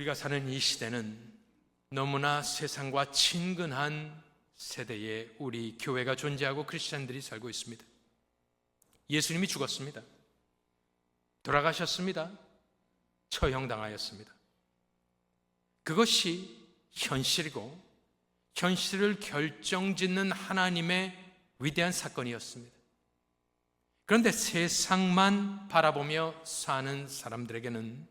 우리가 사는 이 시대는 너무나 세상과 친근한 세대에 우리 교회가 존재하고 크리스찬들이 살고 있습니다. 예수님이 죽었습니다. 돌아가셨습니다. 처형당하였습니다. 그것이 현실이고 현실을 결정짓는 하나님의 위대한 사건이었습니다. 그런데 세상만 바라보며 사는 사람들에게는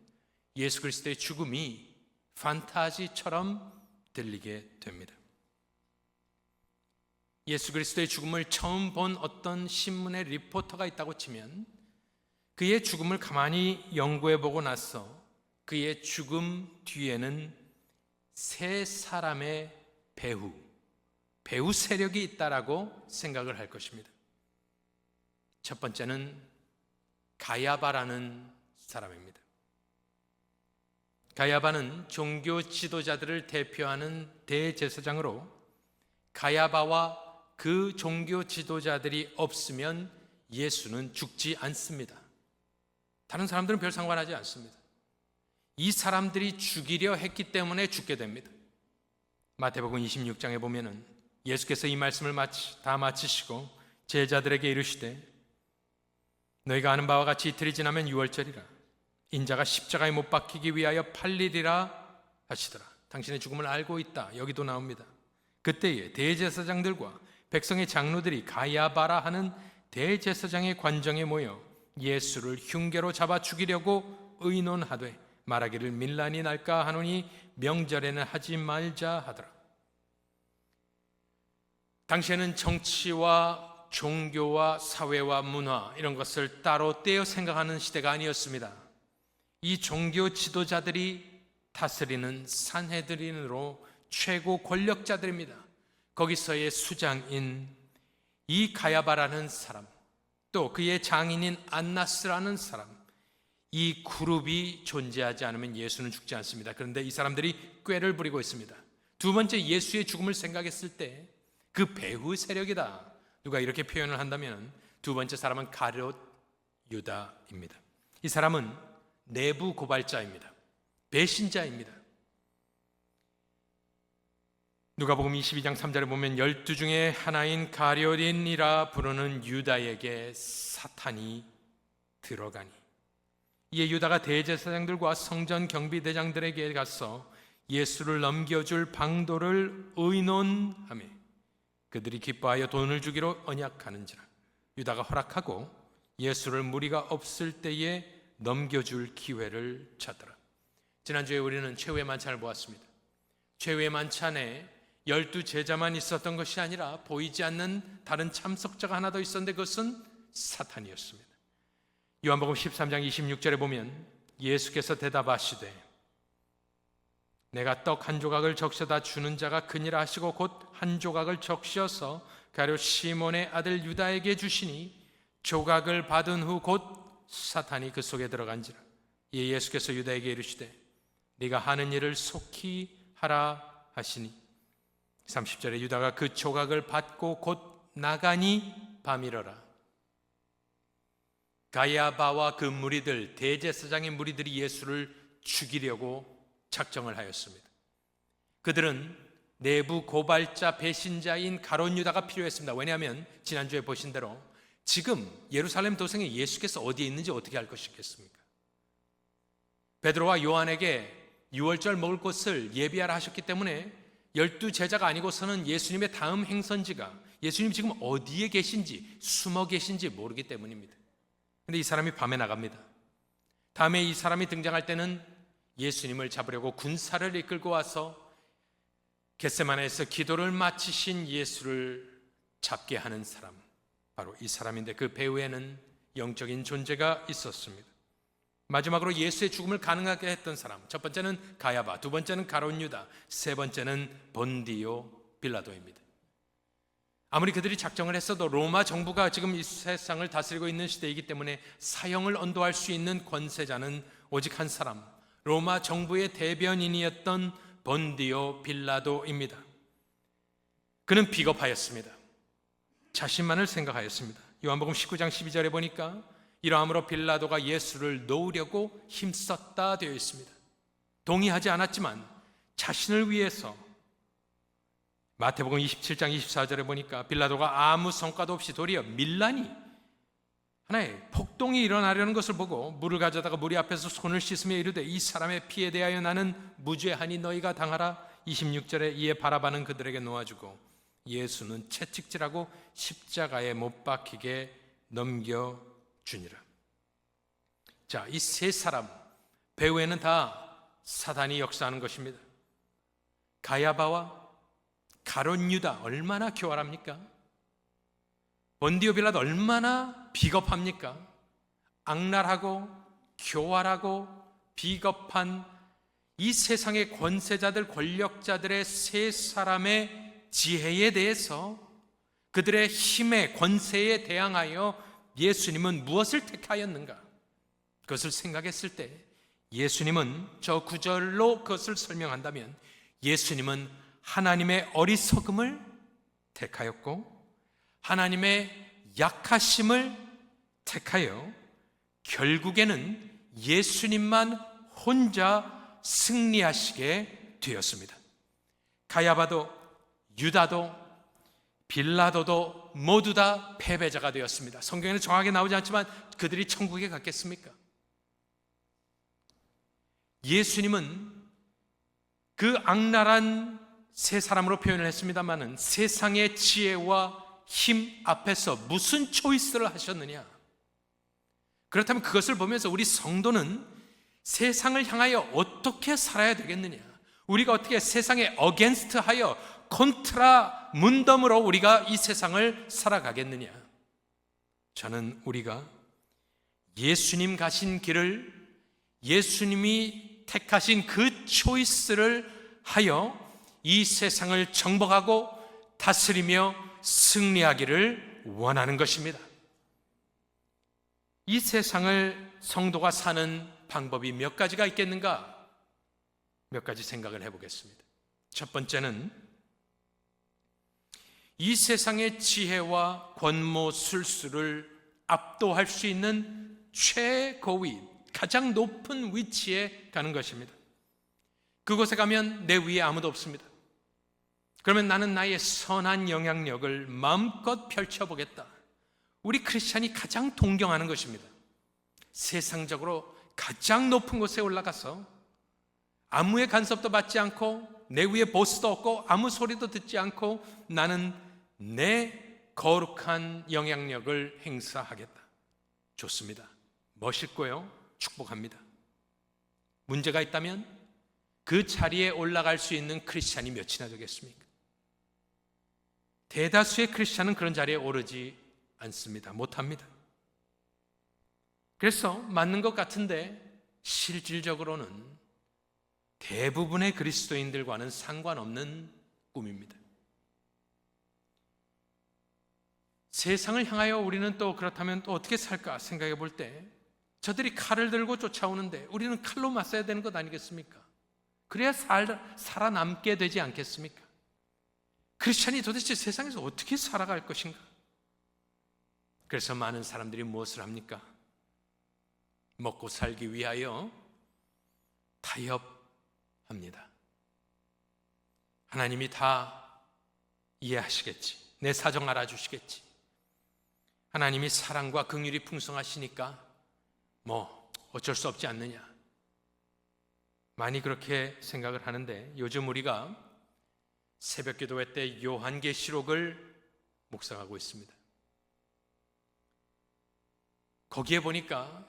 예수 그리스도의 죽음이 판타지처럼 들리게 됩니다. 예수 그리스도의 죽음을 처음 본 어떤 신문의 리포터가 있다고 치면 그의 죽음을 가만히 연구해보고 나서 그의 죽음 뒤에는 세 사람의 배후 세력이 있다라고 생각을 할 것입니다. 첫 번째는 가야바라는 사람입니다. 가야바는 종교 지도자들을 대표하는 대제사장으로 가야바와 그 종교 지도자들이 없으면 예수는 죽지 않습니다. 다른 사람들은 별 상관하지 않습니다. 이 사람들이 죽이려 했기 때문에 죽게 됩니다. 마태복음 26장에 보면은 예수께서 이 말씀을 다 마치시고 제자들에게 이르시되 너희가 아는 바와 같이 이틀이 지나면 유월절이라 인자가 십자가에 못 박히기 위하여 팔리리라 하시더라. 당신의 죽음을 알고 있다. 여기도 나옵니다. 그때에 대제사장들과 백성의 장로들이 가야바라 하는 대제사장의 관정에 모여 예수를 흉계로 잡아 죽이려고 의논하되 말하기를 밀란이 날까 하노니 명절에는 하지 말자 하더라. 당시에는 정치와 종교와 사회와 문화 이런 것을 따로 떼어 생각하는 시대가 아니었습니다. 이 종교 지도자들이 다스리는 산헤드린으로 최고 권력자들입니다. 거기서의 수장인 이 가야바라는 사람, 또 그의 장인인 안나스라는 사람, 이 그룹이 존재하지 않으면 예수는 죽지 않습니다. 그런데 이 사람들이 꾀를 부리고 있습니다. 두 번째 예수의 죽음을 생각했을 때 그 배후 세력이다. 누가 이렇게 표현을 한다면 두 번째 사람은 가룟 유다입니다. 이 사람은 내부 고발자입니다. 배신자입니다. 누가복음 22장 3절에 보면 12 중에 하나인 가룟이라 부르는 유다에게 사탄이 들어가니 이에 유다가 대제사장들과 성전 경비대장들에게 가서 예수를 넘겨줄 방도를 의논하며 그들이 기뻐하여 돈을 주기로 언약하는지라 유다가 허락하고 예수를 무리가 없을 때에 넘겨줄 기회를 찾더라. 지난주에 우리는 최후의 만찬을 보았습니다. 최후의 만찬에 12제자만 있었던 것이 아니라 보이지 않는 다른 참석자가 하나 더 있었는데 그것은 사탄이었습니다. 요한복음 13장 26절에 보면 예수께서 대답하시되 내가 떡 한 조각을 적셔다 주는 자가 그니라 하시고 곧 한 조각을 적셔서 가룟 시몬의 아들 유다에게 주시니 조각을 받은 후 곧 사탄이 그 속에 들어간지라. 이에 예수께서 유다에게 이르시되 네가 하는 일을 속히 하라 하시니 30절에 유다가 그 조각을 받고 곧 나가니 밤이러라. 가야바와 그 무리들, 대제사장의 무리들이 예수를 죽이려고 작정을 하였습니다. 그들은 내부 고발자 배신자인 가룟 유다가 필요했습니다. 왜냐하면 지난주에 보신 대로 지금 예루살렘 도성에 예수께서 어디에 있는지 어떻게 알 것이겠습니까? 베드로와 요한에게 유월절 먹을 것을 예비하라 하셨기 때문에 12제자가 아니고서는 예수님의 다음 행선지가 예수님이 지금 어디에 계신지 숨어 계신지 모르기 때문입니다. 그런데 이 사람이 밤에 나갑니다. 다음에 이 사람이 등장할 때는 예수님을 잡으려고 군사를 이끌고 와서 겟세마네에서 기도를 마치신 예수를 잡게 하는 사람, 바로 이 사람인데 그 배후에는 영적인 존재가 있었습니다. 마지막으로 예수의 죽음을 가능하게 했던 사람, 첫 번째는 가야바, 두 번째는 가룟 유다, 세 번째는 본디오 빌라도입니다. 아무리 그들이 작정을 했어도 로마 정부가 지금 이 세상을 다스리고 있는 시대이기 때문에 사형을 언도할 수 있는 권세자는 오직 한 사람, 로마 정부의 대변인이었던 본디오 빌라도입니다. 그는 비겁하였습니다. 자신만을 생각하였습니다. 요한복음 19장 12절에 보니까 이러함으로 빌라도가 예수를 놓으려고 힘썼다 되어 있습니다. 동의하지 않았지만 자신을 위해서 마태복음 27장 24절에 보니까 빌라도가 아무 성과도 없이 도리어 밀란이 하나의 폭동이 일어나려는 것을 보고 물을 가져다가 무리 앞에서 손을 씻으며 이르되 이 사람의 피에 대하여 나는 무죄하니 너희가 당하라. 26절에 이에 바라바는 그들에게 놓아주고 예수는 채찍질하고 십자가에 못 박히게 넘겨주니라. 자, 이 세 사람 배후에는 다 사단이 역사하는 것입니다. 가야바와 가룟 유다 얼마나 교활합니까? 본디오 빌라도 얼마나 비겁합니까? 악랄하고 교활하고 비겁한 이 세상의 권세자들, 권력자들의 세 사람의 지혜에 대해서, 그들의 힘에, 권세에 대항하여 예수님은 무엇을 택하였는가? 그것을 생각했을 때 예수님은 저 구절로 그것을 설명한다면 예수님은 하나님의 어리석음을 택하였고 하나님의 약하심을 택하여 결국에는 예수님만 혼자 승리하시게 되었습니다. 가야바도 유다도 빌라도도 모두 다 패배자가 되었습니다. 성경에는 정확하게 나오지 않지만 그들이 천국에 갔겠습니까? 예수님은 그 악랄한 세 사람으로 표현을 했습니다마는 세상의 지혜와 힘 앞에서 무슨 초이스를 하셨느냐? 그렇다면 그것을 보면서 우리 성도는 세상을 향하여 어떻게 살아야 되겠느냐? 우리가 어떻게 세상에 어게인스트 하여 컨트라 문덤으로 우리가 이 세상을 살아가겠느냐? 저는 우리가 예수님 가신 길을, 예수님이 택하신 그 초이스를 하여 이 세상을 정복하고 다스리며 승리하기를 원하는 것입니다. 이 세상을 성도가 사는 방법이 몇 가지가 있겠는가? 몇 가지 생각을 해보겠습니다. 첫 번째는 이 세상의 지혜와 권모 술수를 압도할 수 있는 최고위, 가장 높은 위치에 가는 것입니다. 그곳에 가면 내 위에 아무도 없습니다. 그러면 나는 나의 선한 영향력을 마음껏 펼쳐보겠다. 우리 크리스찬이 가장 동경하는 것입니다. 세상적으로 가장 높은 곳에 올라가서 아무의 간섭도 받지 않고 내 위에 보스도 없고 아무 소리도 듣지 않고 나는 내 거룩한 영향력을 행사하겠다. 좋습니다. 멋있고요. 축복합니다. 문제가 있다면 그 자리에 올라갈 수 있는 크리스찬이 몇이나 되겠습니까? 대다수의 크리스찬은 그런 자리에 오르지 않습니다. 못합니다. 그래서 맞는 것 같은데 실질적으로는 대부분의 그리스도인들과는 상관없는 꿈입니다. 세상을 향하여 우리는 또 그렇다면 또 어떻게 살까 생각해 볼 때 저들이 칼을 들고 쫓아오는데 우리는 칼로 맞서야 되는 것 아니겠습니까? 그래야 살아남게 되지 않겠습니까? 크리스찬이 도대체 세상에서 어떻게 살아갈 것인가? 그래서 많은 사람들이 무엇을 합니까? 먹고 살기 위하여 타협합니다. 하나님이 다 이해하시겠지. 내 사정 알아주시겠지. 하나님이 사랑과 긍휼이 풍성하시니까 어쩔 수 없지 않느냐. 많이 그렇게 생각을 하는데 요즘 우리가 새벽 기도회 때 요한계시록을 묵상하고 있습니다. 거기에 보니까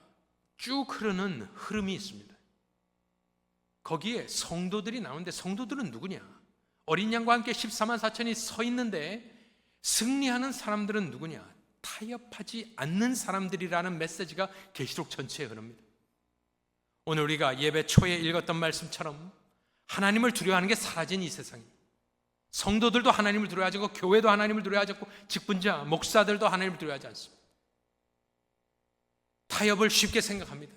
쭉 흐르는 흐름이 있습니다. 거기에 성도들이 나오는데 성도들은 누구냐? 어린 양과 함께 14만 4천이 서 있는데 승리하는 사람들은 누구냐? 타협하지 않는 사람들이라는 메시지가 계시록 전체에 흐릅니다. 오늘 우리가 예배 초에 읽었던 말씀처럼 하나님을 두려워하는 게 사라진 이 세상이, 성도들도 하나님을 두려워하지 않고 교회도 하나님을 두려워하지 않고 직분자, 목사들도 하나님을 두려워하지 않습니다. 타협을 쉽게 생각합니다.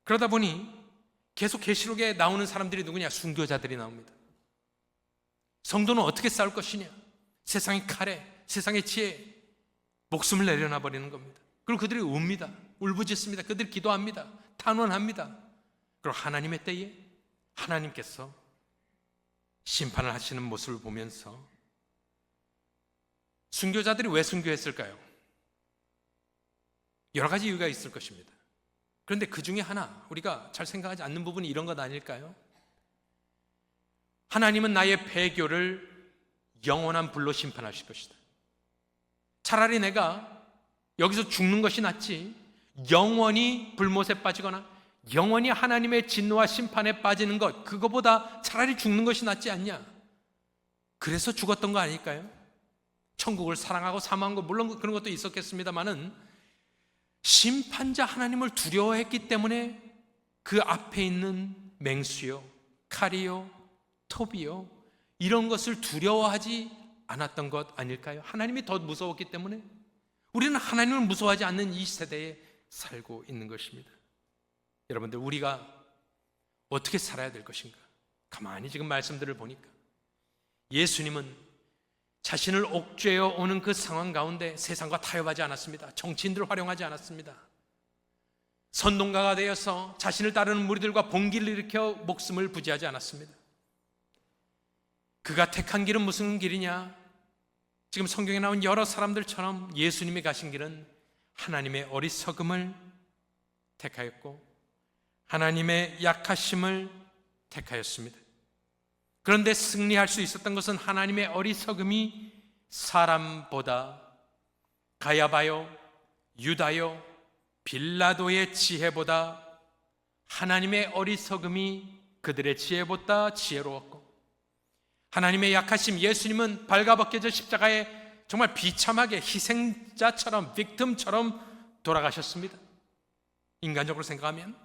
그러다 보니 계속 계시록에 나오는 사람들이 누구냐? 순교자들이 나옵니다. 성도는 어떻게 싸울 것이냐? 세상의 칼에, 세상의 지혜에 목숨을 내려놔 버리는 겁니다. 그리고 그들이 웁니다. 울부짖습니다. 그들이 기도합니다. 탄원합니다. 그리고 하나님의 때에 하나님께서 심판을 하시는 모습을 보면서 순교자들이 왜 순교했을까요? 여러 가지 이유가 있을 것입니다. 그런데 그 중에 하나, 우리가 잘 생각하지 않는 부분이 이런 것 아닐까요? 하나님은 나의 배교를 영원한 불로 심판하실 것이다. 차라리 내가 여기서 죽는 것이 낫지, 영원히 불못에 빠지거나 영원히 하나님의 진노와 심판에 빠지는 것, 그거보다 차라리 죽는 것이 낫지 않냐? 그래서 죽었던 거 아닐까요? 천국을 사랑하고 사모한 것, 물론 그런 것도 있었겠습니다마는 심판자 하나님을 두려워했기 때문에 그 앞에 있는 맹수요, 칼이요, 톱이요, 이런 것을 두려워하지 않았던 것 아닐까요? 하나님이 더 무서웠기 때문에. 우리는 하나님을 무서워하지 않는 이 세대에 살고 있는 것입니다. 여러분들, 우리가 어떻게 살아야 될 것인가? 가만히 지금 말씀들을 보니까 예수님은 자신을 옥죄어 오는 그 상황 가운데 세상과 타협하지 않았습니다. 정치인들을 활용하지 않았습니다. 선동가가 되어서 자신을 따르는 무리들과 봉기를 일으켜 목숨을 부지하지 않았습니다. 그가 택한 길은 무슨 길이냐? 지금 성경에 나온 여러 사람들처럼 예수님이 가신 길은 하나님의 어리석음을 택하였고 하나님의 약하심을 택하였습니다. 그런데 승리할 수 있었던 것은 하나님의 어리석음이 사람보다 가야바요, 유다요, 빌라도의 지혜보다, 하나님의 어리석음이 그들의 지혜보다 지혜로웠고, 하나님의 약하심, 예수님은 발가벗겨져 십자가에 정말 비참하게 희생자처럼, 빅tim처럼 돌아가셨습니다. 인간적으로 생각하면.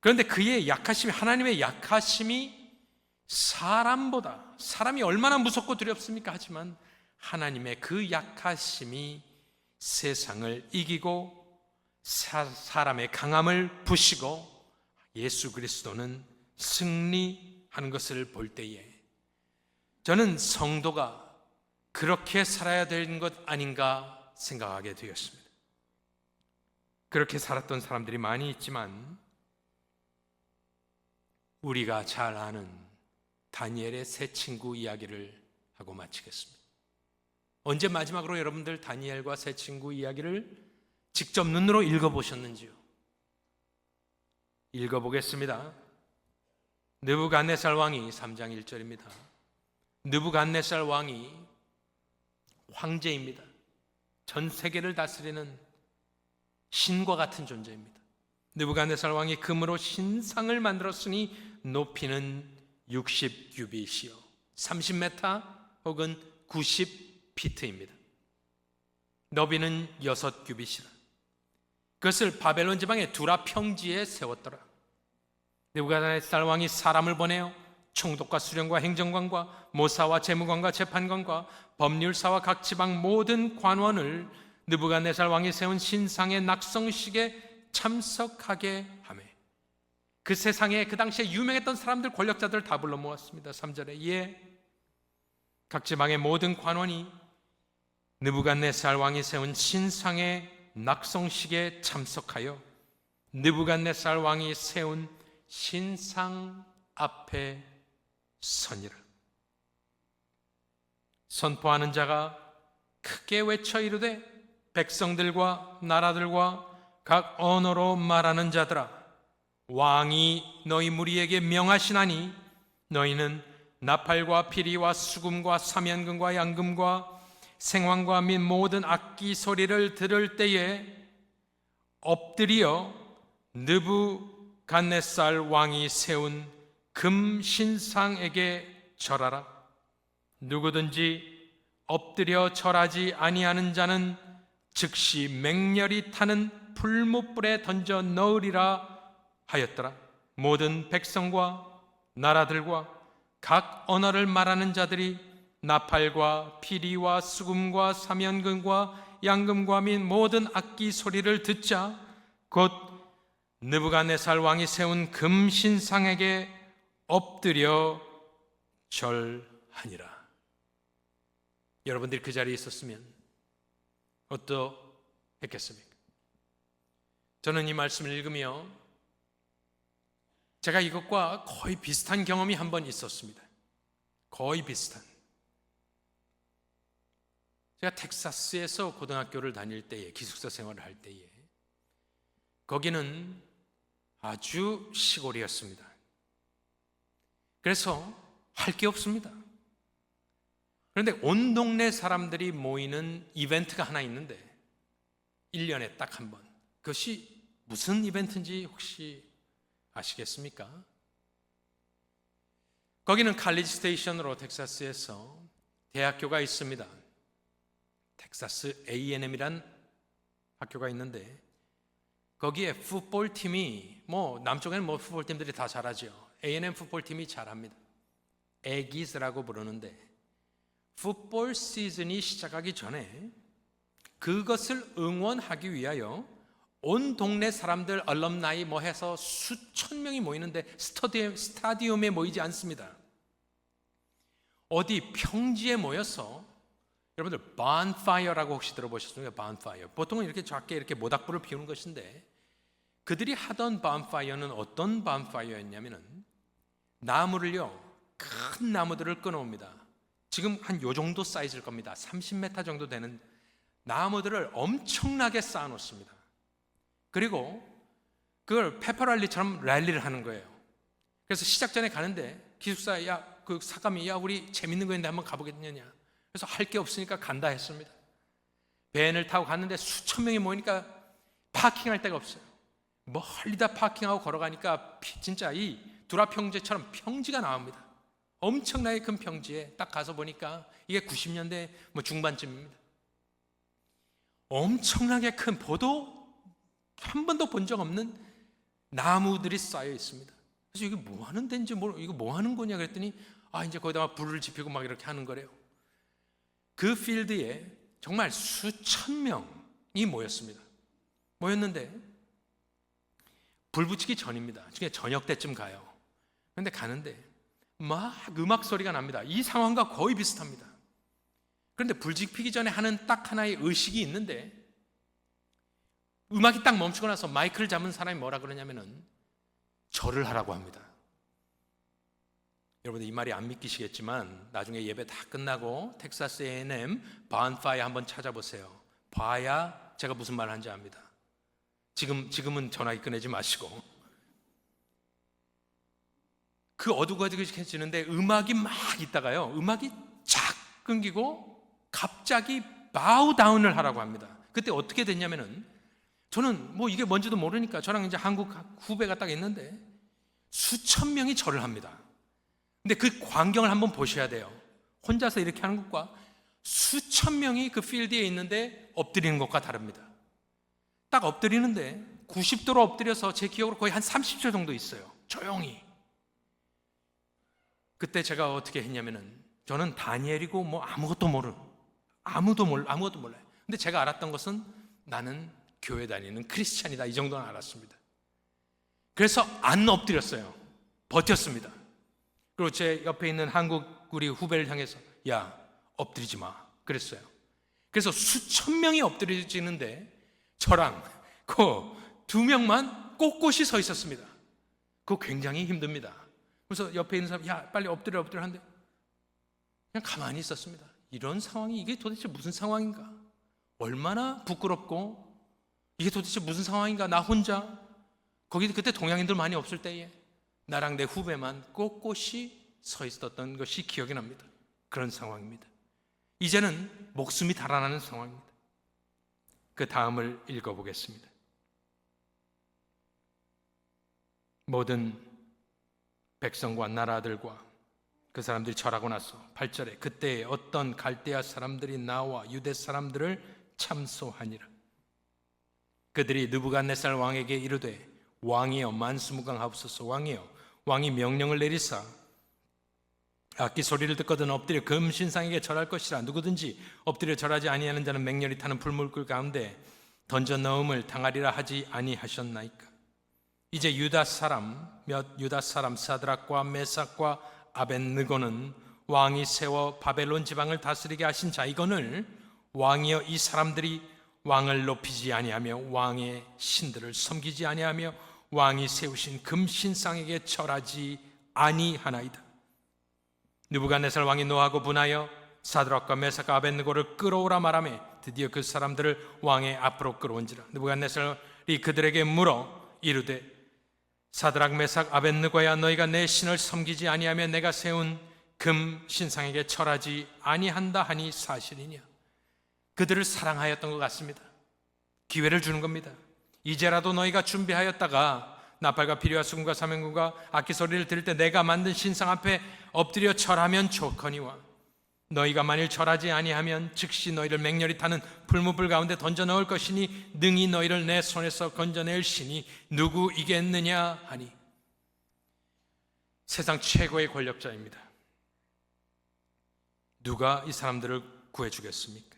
그런데 그의 약하심이, 하나님의 약하심이 사람보다, 사람이 얼마나 무섭고 두렵습니까? 하지만 하나님의 그 약하심이 세상을 이기고 사람의 강함을 부시고 예수 그리스도는 승리하는 것을 볼 때에 저는 성도가 그렇게 살아야 되는 것 아닌가 생각하게 되었습니다. 그렇게 살았던 사람들이 많이 있지만 우리가 잘 아는 다니엘의 세 친구 이야기를 하고 마치겠습니다. 언제 마지막으로 여러분들 다니엘과 세 친구 이야기를 직접 눈으로 읽어보셨는지요? 읽어보겠습니다. 느부갓네살 왕이 3장 1절입니다. 느부갓네살 왕이 황제입니다. 전 세계를 다스리는 신과 같은 존재입니다. 느부갓네살 왕이 금으로 신상을 만들었으니 높이는 60규빗이요 30m 혹은 90피트입니다. 너비는 6규빗이라. 그것을 바벨론 지방의 두라 평지에 세웠더라. 느부갓네살 왕이 사람을 보내어 총독과 수령과 행정관과 모사와 재무관과 재판관과 법률사와 각 지방 모든 관원을 느부갓네살 왕이 세운 신상의 낙성식에 참석하게 하며 그 세상에 그 당시에 유명했던 사람들, 권력자들을 다 불러 모았습니다. 3절에 예, 각 지방의 모든 관원이 느부갓네살 왕이 세운 신상의 낙성식에 참석하여 느부갓네살 왕이 세운 신상 앞에 서니라. 선포하는 자가 크게 외쳐 이르되 백성들과 나라들과 각 언어로 말하는 자들아, 왕이 너희 무리에게 명하시나니 너희는 나팔과 피리와 수금과 사면금과 양금과 생황과 및 모든 악기 소리를 들을 때에 엎드려 느부갓네살 왕이 세운 금 신상에게 절하라. 누구든지 엎드려 절하지 아니하는 자는 즉시 맹렬히 타는 풀무불에 던져 넣으리라 하였더라. 모든 백성과 나라들과 각 언어를 말하는 자들이 나팔과 피리와 수금과 사면금과 양금과 및 모든 악기 소리를 듣자 곧 느부갓네살 왕이 세운 금 신상에게 엎드려 절하니라. 여러분들이 그 자리에 있었으면 어떠했겠습니까? 저는 이 말씀을 읽으며 제가 이것과 거의 비슷한 경험이 한 번 있었습니다. 거의 비슷한. 제가 텍사스에서 고등학교를 다닐 때에, 기숙사 생활을 할 때에, 거기는 아주 시골이었습니다. 그래서 할 게 없습니다. 그런데 온 동네 사람들이 모이는 이벤트가 하나 있는데 1년에 딱 한 번. 그것이 무슨 이벤트인지 혹시 아시겠습니까? 거기는 칼리지 스테이션으로 텍사스에서 대학교가 있습니다. 텍사스 A&M이란 학교가 있는데 거기에 풋볼 팀이 남쪽에는 풋볼 팀들이 다 잘하죠. A&M 풋볼 팀이 잘합니다. 애기스라고 부르는데 풋볼 시즌이 시작하기 전에 그것을 응원하기 위하여 온 동네 사람들 얼럼나이 해서 수천 명이 모이는데 스타디움에 모이지 않습니다. 어디 평지에 모여서, 여러분들 bonfire라고 혹시 들어보셨습니까? bonfire. 보통은 이렇게 작게 이렇게 모닥불을 피우는 것인데 그들이 하던 bonfire는 어떤 bonfire였냐면은 나무를요, 큰 나무들을 끊어옵니다. 지금 한 요 정도 사이즈일 겁니다. 30m 정도 되는 나무들을 엄청나게 쌓아놓습니다. 그리고 그걸 페퍼랄리처럼 랠리를 하는 거예요. 그래서 시작 전에 가는데 기숙사, 그 사감이, 우리 재밌는 거 있는데 한번 가보겠느냐. 그래서 할 게 없으니까 간다 했습니다. 밴을 타고 갔는데 수천 명이 모이니까 파킹할 데가 없어요. 멀리 다 파킹하고 걸어가니까 진짜 이 두라 평지처럼 평지가 나옵니다. 엄청나게 큰 평지에 딱 가서 보니까 이게 90년대 중반쯤입니다. 엄청나게 큰, 보도 한 번도 본 적 없는 나무들이 쌓여 있습니다. 그래서 이게 뭐 하는 데인지 이거 뭐 하는 거냐 그랬더니 이제 거기다가 불을 지피고 막 이렇게 하는 거래요. 그 필드에 정말 수천 명이 모였는데 불 붙이기 전입니다. 저녁 때쯤 가요. 그런데 가는데 막 음악 소리가 납니다. 이 상황과 거의 비슷합니다. 그런데 불 지피기 전에 하는 딱 하나의 의식이 있는데 음악이 딱 멈추고 나서 마이크를 잡은 사람이 뭐라 그러냐면은 절을 하라고 합니다. 여러분들 이 말이 안 믿기시겠지만 나중에 예배 다 끝나고 텍사스 A&M bonfire 한번 찾아보세요. 봐야 제가 무슨 말 하는지 압니다. 지금은 전화기 꺼내지 마시고. 그 어둑어둑해지는데 음악이 막 있다가요, 음악이 쫙 끊기고 갑자기 바우 다운을 하라고 합니다. 그때 어떻게 됐냐면은 저는 이게 뭔지도 모르니까 저랑 이제 한국 후배가 딱 있는데 수천 명이 절을 합니다. 근데 그 광경을 한번 보셔야 돼요. 혼자서 이렇게 하는 것과 수천 명이 그 필드에 있는데 엎드리는 것과 다릅니다. 딱 엎드리는데 90도로 엎드려서 제 기억으로 거의 한 30초 정도 있어요. 조용히. 그때 제가 어떻게 했냐면은 저는 다니엘이고 아무것도 몰라요. 근데 제가 알았던 것은 나는 교회 다니는 크리스찬이다, 이 정도는 알았습니다. 그래서 안 엎드렸어요. 버텼습니다. 그리고 제 옆에 있는 한국 우리 후배를 향해서 야, 엎드리지 마 그랬어요. 그래서 수천 명이 엎드려지는데 저랑 그 두 명만 꼿꼿이 서 있었습니다. 그거 굉장히 힘듭니다. 그래서 옆에 있는 사람 야, 빨리 엎드려 하는데 그냥 가만히 있었습니다. 이런 상황이 이게 도대체 무슨 상황인가? 얼마나 부끄럽고 이게 도대체 무슨 상황인가? 나 혼자 거기 그때 동양인들 많이 없을 때에 나랑 내 후배만 꼿꼿이 서 있었던 것이 기억이 납니다. 그런 상황입니다. 이제는 목숨이 달아나는 상황입니다. 그 다음을 읽어보겠습니다. 모든 백성과 나라들과 그 사람들이 절하고 나서 8절에 그때에 어떤 갈대아 사람들이 나와 유대 사람들을 참소하니라. 그들이 느부갓네살 왕에게 이르되 왕이여 만수무강하옵소서. 왕이여 왕이 명령을 내리사 악기 소리를 듣거든 엎드려 금신상에게 절할 것이라. 누구든지 엎드려 절하지 아니하는 자는 맹렬히 타는 불물불 가운데 던져 넣음을 당하리라 하지 아니하셨나이까. 이제 유다 사람 사드락과 메삭과 아벳느고는 왕이 세워 바벨론 지방을 다스리게 하신 자이거늘 왕이여 이 사람들이 왕을 높이지 아니하며 왕의 신들을 섬기지 아니하며 왕이 세우신 금신상에게 절하지 아니하나이다. 느부갓네살 왕이 노하고 분하여 사드락과 메삭과 아벳느고를 끌어오라 말하며 드디어 그 사람들을 왕의 앞으로 끌어온지라. 느부갓네살이 그들에게 물어 이르되 사드락 메삭 아벳느고야, 너희가 내 신을 섬기지 아니하며 내가 세운 금 신상에게 절하지 아니한다 하니 사실이냐? 그들을 사랑하였던 것 같습니다. 기회를 주는 겁니다. 이제라도 너희가 준비하였다가 나팔과 피리와 수금과 사명금과 악기 소리를 들을 때 내가 만든 신상 앞에 엎드려 절하면 좋거니와 너희가 만일 절하지 아니하면 즉시 너희를 맹렬히 타는 풀무불 가운데 던져 넣을 것이니 능히 너희를 내 손에서 건져낼 신이 누구이겠느냐 하니. 세상 최고의 권력자입니다. 누가 이 사람들을 구해주겠습니까?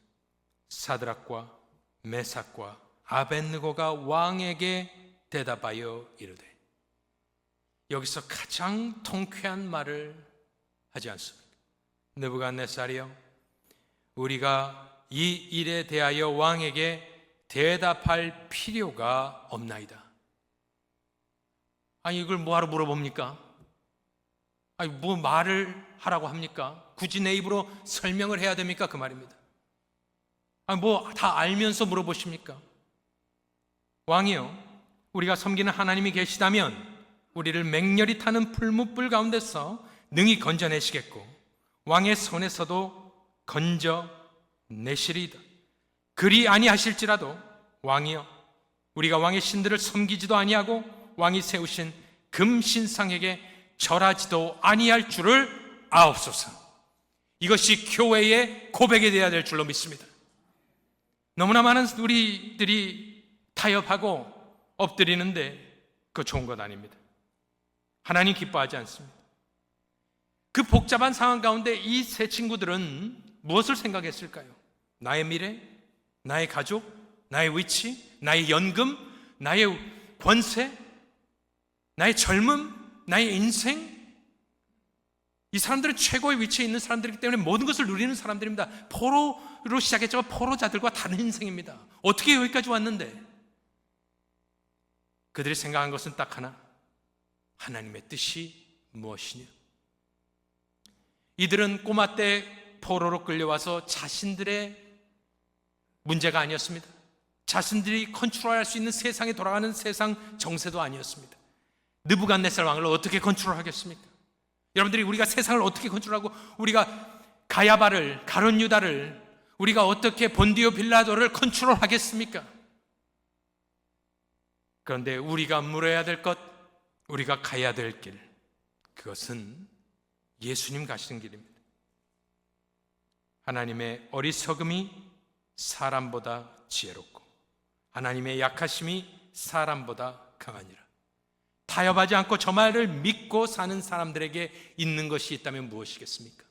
사드락과 메삭과 아벳느고가 왕에게 대답하여 이르되, 여기서 가장 통쾌한 말을 하지 않습니까? 느부갓네살이여, 우리가 이 일에 대하여 왕에게 대답할 필요가 없나이다. 아니, 이걸 뭐하러 물어봅니까? 아니, 뭐 말을 하라고 합니까? 굳이 내 입으로 설명을 해야 됩니까? 그 말입니다. 아니, 뭐 다 알면서 물어보십니까? 왕이요, 우리가 섬기는 하나님이 계시다면 우리를 맹렬히 타는 풀무불 가운데서 능히 건져내시겠고 왕의 손에서도 건져내시리이다. 그리 아니하실지라도 왕이여, 우리가 왕의 신들을 섬기지도 아니하고 왕이 세우신 금신상에게 절하지도 아니할 줄을 아옵소서. 이것이 교회의 고백이 되어야 될 줄로 믿습니다. 너무나 많은 우리들이 타협하고 엎드리는데 그거 좋은 것 아닙니다. 하나님 기뻐하지 않습니다. 그 복잡한 상황 가운데 이 세 친구들은 무엇을 생각했을까요? 나의 미래, 나의 가족, 나의 위치, 나의 연금, 나의 권세, 나의 젊음, 나의 인생. 이 사람들은 최고의 위치에 있는 사람들이기 때문에 모든 것을 누리는 사람들입니다. 포로로 시작했지만 포로자들과 다른 인생입니다. 어떻게 여기까지 왔는데? 그들이 생각한 것은 딱 하나, 하나님의 뜻이 무엇이냐? 이들은 꼬마 때 포로로 끌려와서 자신들의 문제가 아니었습니다. 자신들이 컨트롤할 수 있는 세상에 돌아가는 세상 정세도 아니었습니다. 느부갓네살 왕을 어떻게 컨트롤하겠습니까? 여러분들이 우리가 세상을 어떻게 컨트롤하고 우리가 가야바를, 가룟 유다를, 우리가 어떻게 본디오 빌라도를 컨트롤하겠습니까? 그런데 우리가 물어야 될 것, 우리가 가야 될 길, 그것은 예수님 가시는 길입니다. 하나님의 어리석음이 사람보다 지혜롭고 하나님의 약하심이 사람보다 강하니라. 타협하지 않고 저 말을 믿고 사는 사람들에게 있는 것이 있다면 무엇이겠습니까?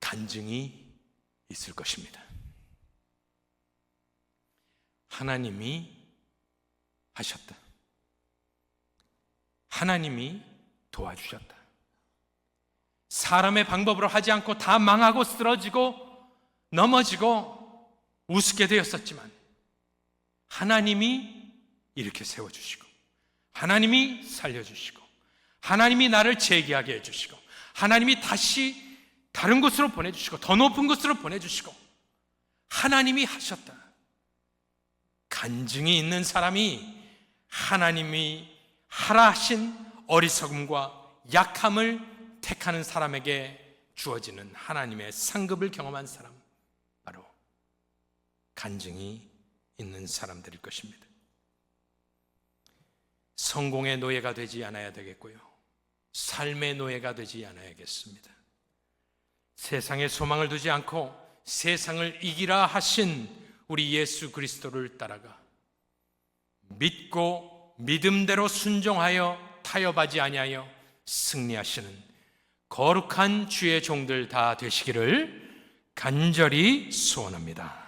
간증이 있을 것입니다. 하나님이 하셨다. 하나님이 도와주셨다. 사람의 방법으로 하지 않고 다 망하고 쓰러지고 넘어지고 우습게 되었었지만 하나님이 이렇게 세워주시고 하나님이 살려주시고 하나님이 나를 재기하게 해주시고 하나님이 다시 다른 곳으로 보내주시고 더 높은 곳으로 보내주시고 하나님이 하셨다. 간증이 있는 사람이 하나님이 하라 하신 어리석음과 약함을 택하는 사람에게 주어지는 하나님의 상급을 경험한 사람, 바로 간증이 있는 사람들일 것입니다. 성공의 노예가 되지 않아야 되겠고요, 삶의 노예가 되지 않아야겠습니다. 세상에 소망을 두지 않고 세상을 이기라 하신 우리 예수 그리스도를 따라가 믿고 믿음대로 순종하여 타협하지 아니하여 승리하시는 거룩한 주의 종들 다 되시기를 간절히 소원합니다.